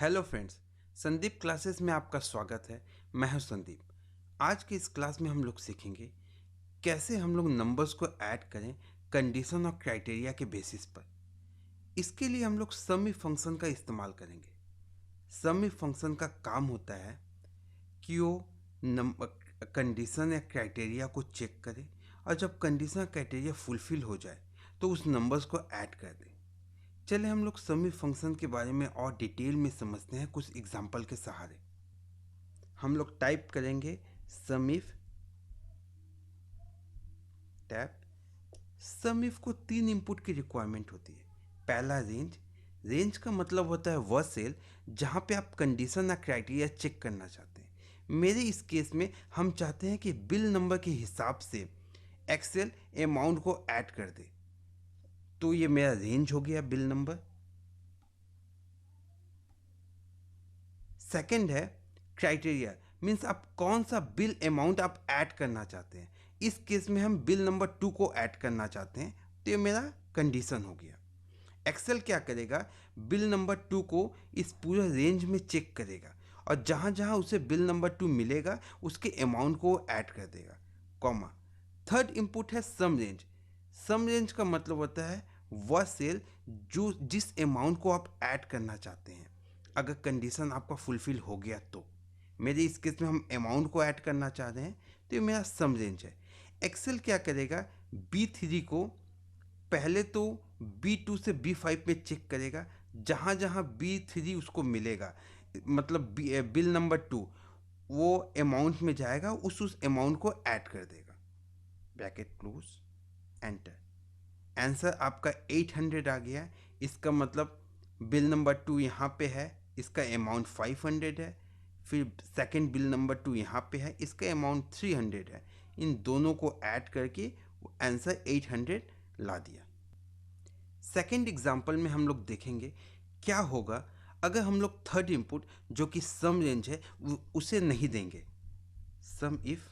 Hello friends, Sandeep classes में आपका स्वागत है। मैं हूं संदीप। आज की इस क्लास में हम लोग सीखेंगे कैसे हम लोग नंबर्स को ऐड करें कंडीशन और क्राइटेरिया के बेसिस पर। इसके लिए हम लोग सम इफ फंक्शन का इस्तेमाल करेंगे। सम इफ फंक्शन का काम होता है कि वो कंडीशन या क्राइटेरिया को चेक करे और जब कंडीशन क्राइटेरिया फुलफिल हो जाए तो उस नंबर्स को ऐड कर दे। चले हम लोग सम इफ फंक्शन के बारे में और डिटेल में समझते हैं कुछ एग्जांपल के सहारे। हम लोग टाइप करेंगे सम इफ टैप। सम इफ को 3 इनपुट की रिक्वायरमेंट होती है। पहला रेंज। रेंज का मतलब होता है वह सेल जहां पे आप कंडीशन या क्राइटेरिया चेक करना चाहते हैं। मेरे इस केस में हम चाहते हैं कि बिल नंबर के हिसाब से एक्सेल अमाउंट को ऐड कर दे, तो ये मेरा रेंज हो गया बिल नंबर। सेकंड है क्राइटेरिया, मीन्स आप कौन सा बिल अमाउंट आप ऐड करना चाहते हैं। इस केस में हम बिल नंबर 2 को ऐड करना चाहते हैं, तो ये मेरा कंडीशन हो गया। एक्सेल क्या करेगा, बिल नंबर 2 को इस पूरे रेंज में चेक करेगा और जहाँ जहाँ उसे बिल नंबर 2 मिलेगा उसके अमाउंट को ऐड कर देगा, कॉमा। थर्ड इनपुट है सम रेंज। सम रेंज का मतलब होता है वह सेल जो जिस अमाउंट को आप ऐड करना चाहते हैं, अगर कंडीशन आपका फुलफिल हो गया तो। मेरे इस केस में हम अमाउंट को ऐड करना चाह रहे हैं, तो ये मेरा सम रेंज है। एक्सेल क्या करेगा, B3 को पहले तो B2 से B5 में चेक करेगा, जहाँ जहाँ B3 उसको मिलेगा, मतलब बिल नंबर 2 वो अमाउंट में जाएगा, उस अमाउंट को ऐड कर देगा, ब्रैकेट क्लोज, एंटर। आंसर आपका 800 आ गया। इसका मतलब बिल नंबर 2 यहाँ पे है, इसका अमाउंट 500 है। फिर सेकंड बिल नंबर 2 यहाँ पे है, इसका अमाउंट 300 है। इन दोनों को ऐड करके आंसर 800 ला दिया। सेकंड एग्जांपल में हम लोग देखेंगे क्या होगा अगर हम लोग थर्ड इनपुट जो कि सम रेंज है उसे नहीं देंगे। सम इफ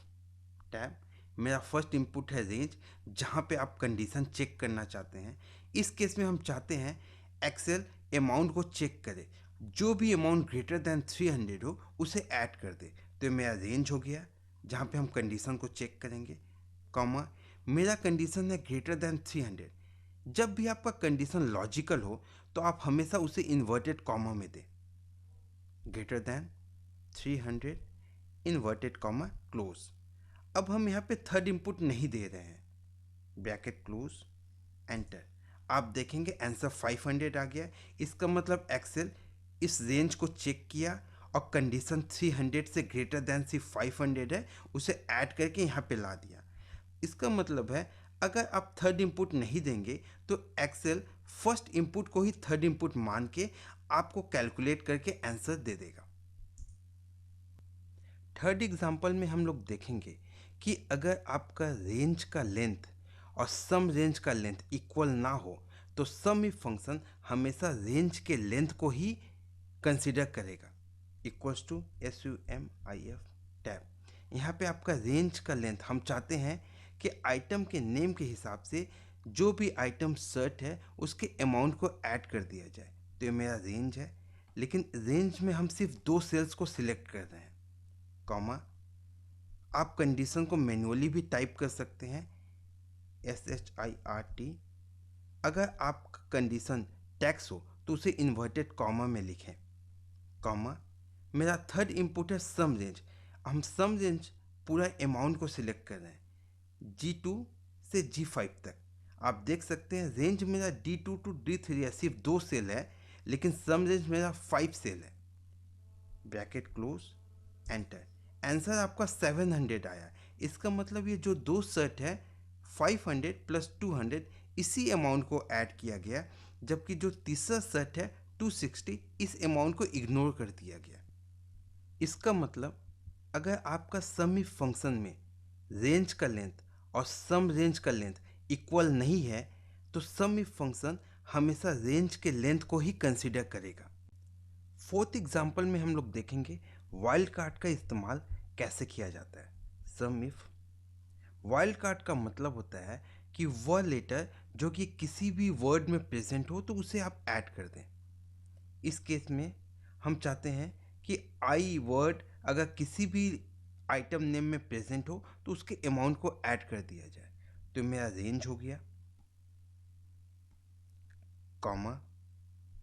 टैब, मेरा फर्स्ट इनपुट है रेंज, जहाँ पे आप कंडीशन चेक करना चाहते हैं। इस केस में हम चाहते हैं एक्सेल अमाउंट को चेक करे, जो भी अमाउंट ग्रेटर दैन 300 हो उसे ऐड कर दे, तो ये मेरा रेंज हो गया जहाँ पे हम कंडीशन को चेक करेंगे, कॉमा। मेरा कंडीशन है ग्रेटर दैन 300। जब भी आपका कंडीशन लॉजिकल हो तो आप हमेशा उसे इन्वर्टेड कॉमा में दें, greater than 300 inverted comma close. अब हम यहाँ पे थर्ड इनपुट नहीं दे रहे हैं, ब्रैकेट क्लोज, एंटर। आप देखेंगे आंसर 500 आ गया। इसका मतलब एक्सेल इस रेंज को चेक किया और कंडीशन 300 से ग्रेटर दैन सिर्फ 500 है उसे ऐड करके यहाँ पे ला दिया। इसका मतलब है अगर आप थर्ड इनपुट नहीं देंगे तो एक्सेल फर्स्ट इनपुट को ही थर्ड इनपुट मान के आपको कैलकुलेट करके आंसर दे देगा। थर्ड एग्जांपल में हम लोग देखेंगे कि अगर आपका रेंज का लेंथ और सम रेंज का लेंथ इक्वल ना हो तो सम इफ फंक्शन हमेशा रेंज के लेंथ को ही कंसिडर करेगा, इक्वल्स टू SUMIF टैब। यहाँ पे आपका रेंज का लेंथ हम चाहते हैं कि आइटम के नेम के हिसाब से जो भी आइटम सर्ट है उसके अमाउंट को ऐड कर दिया जाए, तो ये मेरा रेंज है। लेकिन रेंज में हम सिर्फ 2 सेल्स को सिलेक्ट कर रहे हैं, कॉमा। आप कंडीशन को मैन्युअली भी टाइप कर सकते हैं, SHIRT। अगर आप कंडीशन टैक्स हो तो उसे इन्वर्टेड कॉमा में लिखें, कॉमा। मेरा थर्ड इनपुट है सम रेंज। हम सम रेंज पूरा अमाउंट को सिलेक्ट कर रहे हैं, G2 से G5 तक। आप देख सकते हैं रेंज मेरा D2 टू D3 है, सिर्फ 2 सेल है, लेकिन सम रेंज मेरा 5 सेल है, ब्रैकेट क्लोज, एंटर। आंसर आपका 700 आया। इसका मतलब ये जो 2 सेट है 500 प्लस 200 इसी अमाउंट को ऐड किया गया, जबकि जो तीसरा सेट है 260 इस अमाउंट को इग्नोर कर दिया गया। इसका मतलब अगर आपका सम इफ फंक्शन में रेंज का लेंथ और सम रेंज का लेंथ इक्वल नहीं है तो सम इफ फंक्शन हमेशा रेंज के लेंथ को ही कंसिडर करेगा। फोर्थ एग्जाम्पल में हम लोग देखेंगे वाइल्ड कार्ड का इस्तेमाल कैसे किया जाता है। सम इफ वाइल्ड कार्ड का मतलब होता है कि वह लेटर जो कि किसी भी वर्ड में प्रेजेंट हो तो उसे आप ऐड कर दें। इस केस में हम चाहते हैं कि आई वर्ड अगर किसी भी आइटम नेम में प्रेजेंट हो तो उसके अमाउंट को ऐड कर दिया जाए। तो मेरा रेंज हो गया, comma,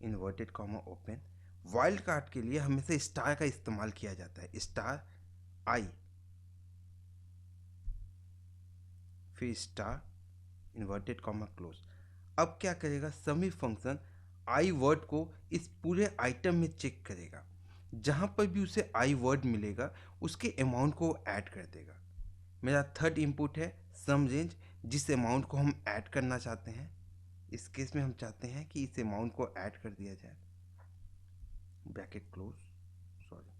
inverted comma open. Wild card के लिए हमेशा स्टार का इस्तेमाल किया जाता है, स्टार आई, फिर स्टार, इन्वर्टेड कॉमा क्लोज। अब क्या करेगा, समी फंक्शन आई वर्ड को इस पूरे आइटम में चेक करेगा, जहाँ पर भी उसे आई वर्ड मिलेगा उसके अमाउंट को ऐड कर देगा। मेरा थर्ड इनपुट है सम रेंज, जिस अमाउंट को हम ऐड करना चाहते हैं। इस केस में हम चाहते हैं कि इस अमाउंट को ऐड कर दिया जाए, ब्रैकेट क्लोज, सॉरी।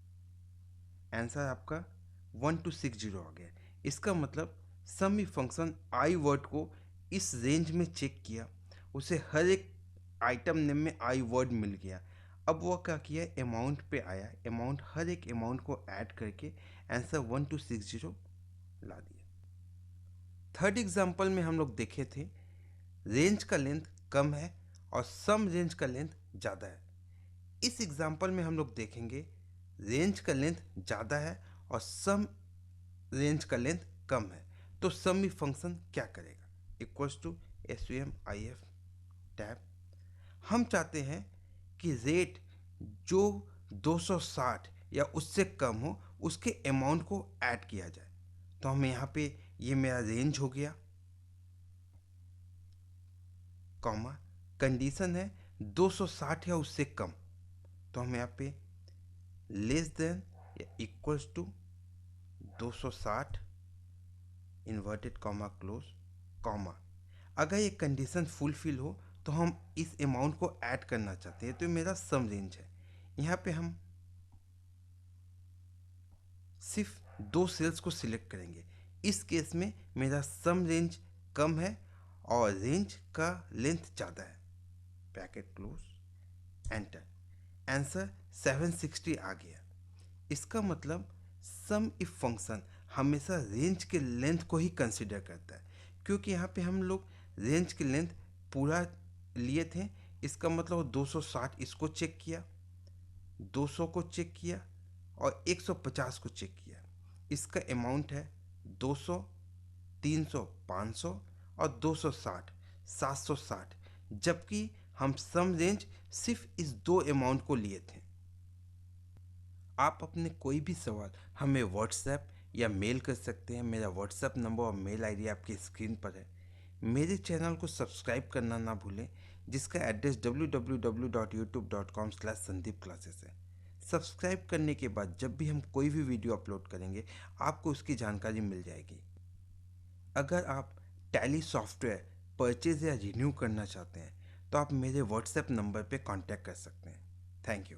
आंसर आपका 1260 आ गया। इसका मतलब सम फंक्शन आई वर्ड को इस रेंज में चेक किया, उसे हर एक आइटम नेम में आई वर्ड मिल गया। अब वो क्या किया, अमाउंट पे आया, अमाउंट, हर एक अमाउंट को ऐड करके आंसर 1260 ला दिया। थर्ड एग्जांपल में हम लोग देखे थे रेंज का लेंथ कम है और सम रेंज का लेंथ ज़्यादा है। इस एग्जांपल में हम लोग देखेंगे रेंज का लेंथ ज़्यादा है और सम रेंज का लेंथ कम है। तो सम फंक्शन क्या करेगा, equals to SVM IF tab. हम चाहते हैं कि रेट जो 260 या उससे कम हो उसके अमाउंट को ऐड किया जाए। तो हमें यहाँ पे ये मेरा रेंज हो गया, कॉमा, कंडीशन है 260 या उससे कम, तो हम यहाँ पे लेस देन या equals to 260, inverted comma close, comma. अगर ये कंडीशन फुलफिल हो तो हम इस अमाउंट को ऐड करना चाहते हैं, तो मेरा सम रेंज है। यहाँ पे हम सिर्फ 2 सेल्स को सिलेक्ट करेंगे। इस केस में मेरा सम रेंज कम है और रेंज का लेंथ ज़्यादा है, ब्रैकेट क्लोज, एंटर। आंसर 760 आ गया। इसका मतलब सम इफ फंक्शन हमेशा रेंज के लेंथ को ही कंसिडर करता है, क्योंकि यहाँ पे हम लोग रेंज की लेंथ पूरा लिए थे। इसका मतलब 260 इसको चेक किया, 200 को चेक किया और 150 को चेक किया। इसका अमाउंट है 200, 300, 500 और 260, 760, जबकि हम सम रेंज सिर्फ इस 2 अमाउंट को लिए थे। आप अपने कोई भी सवाल हमें व्हाट्सएप या मेल कर सकते हैं। मेरा व्हाट्सएप नंबर और मेल आईडी आपकी स्क्रीन पर है। मेरे चैनल को सब्सक्राइब करना ना भूलें, जिसका एड्रेस www.youtube.com/संदीप क्लासेस है। सब्सक्राइब करने के बाद जब भी हम कोई भी वीडियो अपलोड करेंगे आपको उसकी जानकारी मिल जाएगी। अगर आप टैली सॉफ्टवेयर परचेज या रिन्यू करना चाहते हैं तो आप मेरे व्हाट्सएप नंबर पे कांटेक्ट कर सकते हैं। Thank you.